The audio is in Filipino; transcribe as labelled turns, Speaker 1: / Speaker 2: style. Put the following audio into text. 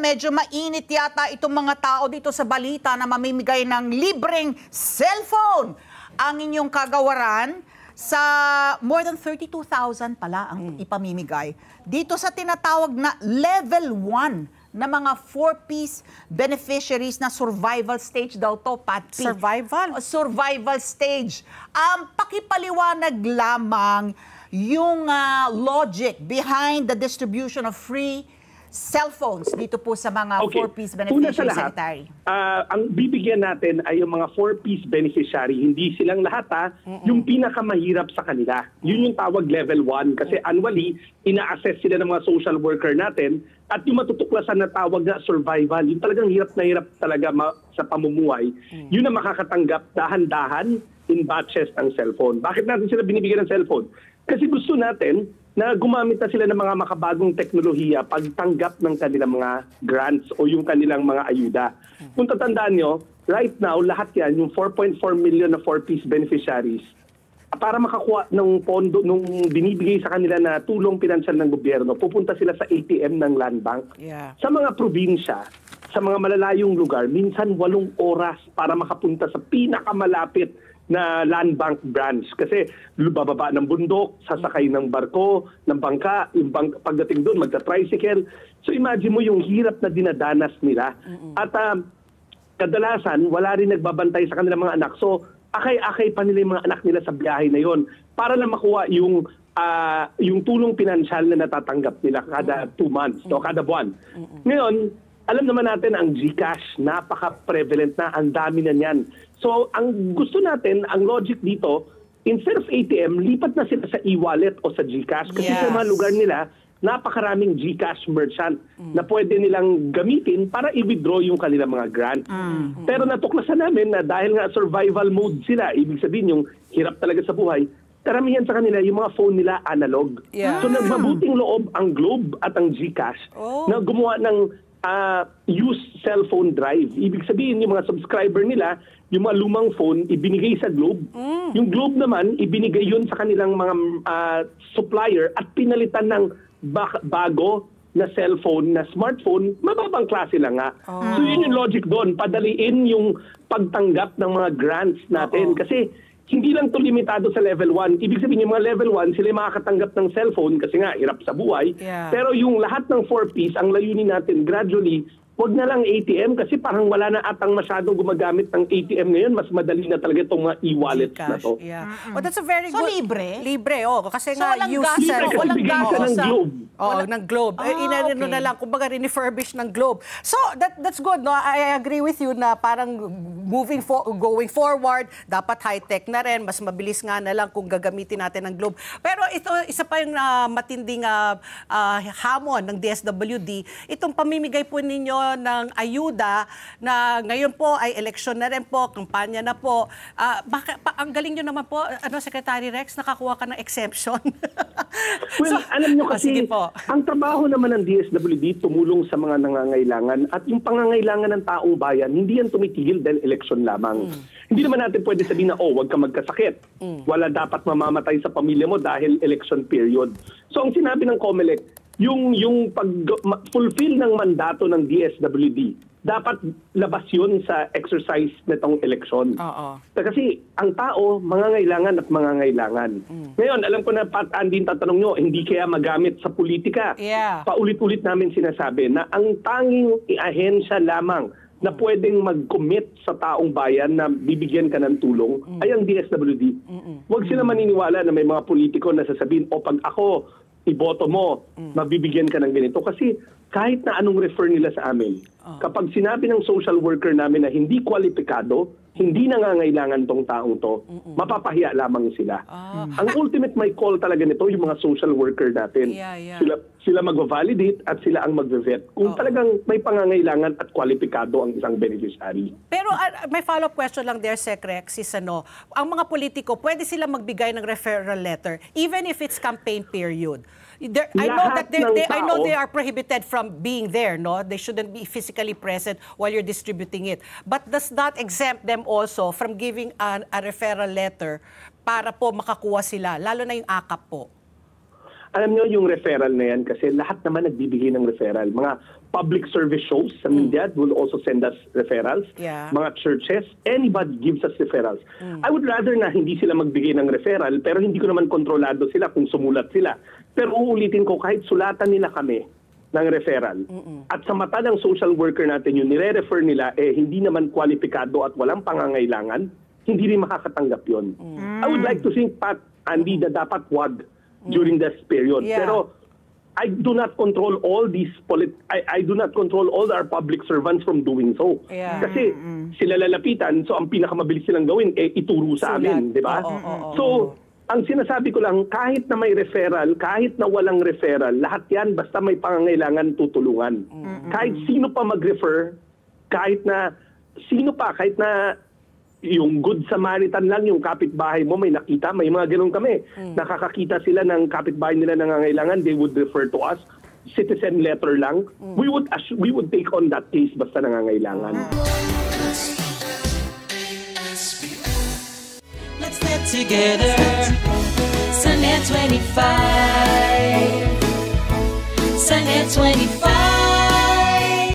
Speaker 1: medyo mainit yata itong mga tao dito sa balita na mamimigay ng libreng cellphone. Ang inyong kagawaran sa more than 32,000 pala ang ipamimigay. Dito sa tinatawag na level 1 na mga 4-piece beneficiaries na survival stage daw to, Patty.
Speaker 2: Survival?
Speaker 1: Survival stage. Pakipaliwanag lamang yung logic behind the distribution of free cellphones dito po sa mga 4-piece beneficiary, Secretary.
Speaker 3: Ang bibigyan natin ay yung mga 4-piece beneficiary. Hindi silang lahat, yung pinakamahirap sa kanila. Yun yung tawag level 1 kasi annually, ina-assess sila ng mga social worker natin at yung matutuklasan na tawag na survival, yung talagang hirap na hirap talaga sa pamumuhay, yun na makakatanggap dahan-dahan in batches ng cellphone. Bakit natin sila binibigyan ng cellphone? Kasi gusto natin na gumamit na sila ng mga makabagong teknolohiya pagtanggap ng kanilang mga grants o yung kanilang mga ayuda. Kung tatandaan nyo, right now, lahat yan, yung 4.4 million na 4-piece beneficiaries, para makakuha ng pondo, nung binibigay sa kanila na tulong pinansyal ng gobyerno, pupunta sila sa ATM ng Land Bank.
Speaker 2: Yeah.
Speaker 3: Sa mga probinsya, sa mga malalayong lugar, minsan 8 oras para makapunta sa pinakamalapit na land bank branch. Kasi bababa ng bundok, sasakay ng barko, ng bangka, pagdating doon, magta-tricycle. So imagine mo yung hirap na dinadanas nila. At kadalasan, wala rin nagbabantay sa kanilang mga anak. So akay-akay pa nila yung mga anak nila sa biyahe na yon para lang makuha yung tulong pinansyal na natatanggap nila kada 2 months, no? Kada buwan. Ngayon, alam naman natin ang GCash, napaka-prevalent na, ang dami na niyan. So, ang gusto natin, ang logic dito, instead of ATM, lipat na sila sa e-wallet o sa GCash. Kasi sa mga lugar nila, napakaraming GCash merchant na pwede nilang gamitin para i-withdraw yung kanilang mga grant. Pero natuklasan namin na dahil nga survival mode sila, ibig sabihin yung hirap talaga sa buhay, karamihan sa kanila, yung mga phone nila analog. So, nagmabuting loob ang Globe at ang GCash na gumawa ng use cellphone drive. Ibig sabihin, yung mga subscriber nila, yung mga lumang phone, ibinigay sa Globe. Yung Globe naman, ibinigay yun sa kanilang mga supplier at pinalitan ng bago na cellphone, na smartphone, mababang klase lang nga. So yun yung logic doon. Padaliin yung pagtanggap ng mga grants natin. Kasi hindi lang to limitado sa level 1. Ibig sabihin, yung mga level 1, sila makakatanggap ng cellphone kasi nga, hirap sa buhay. Pero yung lahat ng 4-piece, ang layunin natin, gradually, huwag na lang ATM kasi parang wala na atang masyadong gumagamit ng ATM ngayon. Mas madali na talaga itong mga e-wallets na to.
Speaker 2: Well, that's a very good...
Speaker 1: libre?
Speaker 2: Libre, kasi
Speaker 1: so,
Speaker 2: nga use
Speaker 3: cellphone. Walang gas ng Globe.
Speaker 2: Ng Globe. Inanino na lang, kumbaga refurbish ng Globe. So, that's good, no? I agree with you na parang going forward, dapat high-tech na rin. Mas mabilis nga na lang kung gagamitin natin ng Globe. Pero ito, isa pa yung matinding hamon ng DSWD, itong pamimigay po ninyo ng ayuda na ngayon po ay eleksyon na rin po, kampanya na po. Ang galing nyo naman po, Secretary Rex, nakakuha ka ng exemption.
Speaker 3: Well, alam nyo kasi, ang trabaho naman ng DSWD tumulong sa mga nangangailangan at yung pangangailangan ng taong bayan, hindi yan tumitigil dahil eleksyon lamang. Hindi naman natin pwede sabihin na, huwag ka magkasakit. Wala dapat mamamatay sa pamilya mo dahil election period. So ang sinabi ng COMELEC, yung pag-fulfill ng mandato ng DSWD, dapat labas yun sa exercise nitong eleksyon. Kasi ang tao, mangangailangan at mangangailangan. Ngayon, alam ko na Andy, tatanong nyo, hindi kaya magamit sa politika. Paulit-ulit namin sinasabi na ang tanging ahensya lamang na pwedeng mag-commit sa taong bayan na bibigyan ka ng tulong ay ang DSWD. Huwag sila maniniwala na may mga politiko na sasabihin, pag ako iboto mo, mabibigyan ka ng ganito. Kasi kahit na anong refer nila sa amin, kapag sinabi ng social worker namin na hindi kwalipikado, hindi nangangailangan tong taong to, mapapahiya lamang sila. Ang ultimate may call talaga nito, yung mga social worker natin. Sila mag-validate at sila ang mag-vet kung talagang may pangangailangan at kwalipikado ang isang beneficiary.
Speaker 2: Pero may follow-up question lang there, Sec Rex, ang mga politiko, pwede sila magbigay ng referral letter even if it's campaign period. I know they are prohibited from being there, no? They shouldn't be physically present while you're distributing it. But does that exempt them also from giving a referral letter para po makakuha sila, lalo na yung AKAP po?
Speaker 3: Alam nyo, yung referral na yan, kasi lahat naman nagbibigay ng referral. Mga public service shows sa media will also send us referrals.
Speaker 2: Yeah.
Speaker 3: Mga churches, anybody gives us referrals. I would rather na hindi sila magbigay ng referral, pero hindi ko naman kontrolado sila kung sumulat sila. Pero uulitin ko, kahit sulatan nila kami ng referral, at sa mata ng social worker natin, yung nire-refer nila, hindi naman kwalipikado at walang pangangailangan, hindi rin makakatanggap yun. I would like to think, Pat, Andy, na dapat wag during this period.
Speaker 2: Yeah.
Speaker 3: Pero I do not control all these I do not control all our public servants from doing so.
Speaker 2: Yeah.
Speaker 3: Kasi sila lalapitan, so ang pinakamabilis silang gawin ituro sa amin, di ba? So ang sinasabi ko lang, kahit na may referral, kahit na walang referral, lahat yan basta may pangangailangan tutulungan. Kahit sino pa mag-refer, kahit na yung Good Samaritan lang, yung kapitbahay mo, may nakita, may mga ganun kami. Nakakakita sila ng kapitbahay nila nangangailangan, they would refer to us. Citizen letter lang. We would take on that case basta nangangailangan.
Speaker 4: Let's get together. Sunday 25.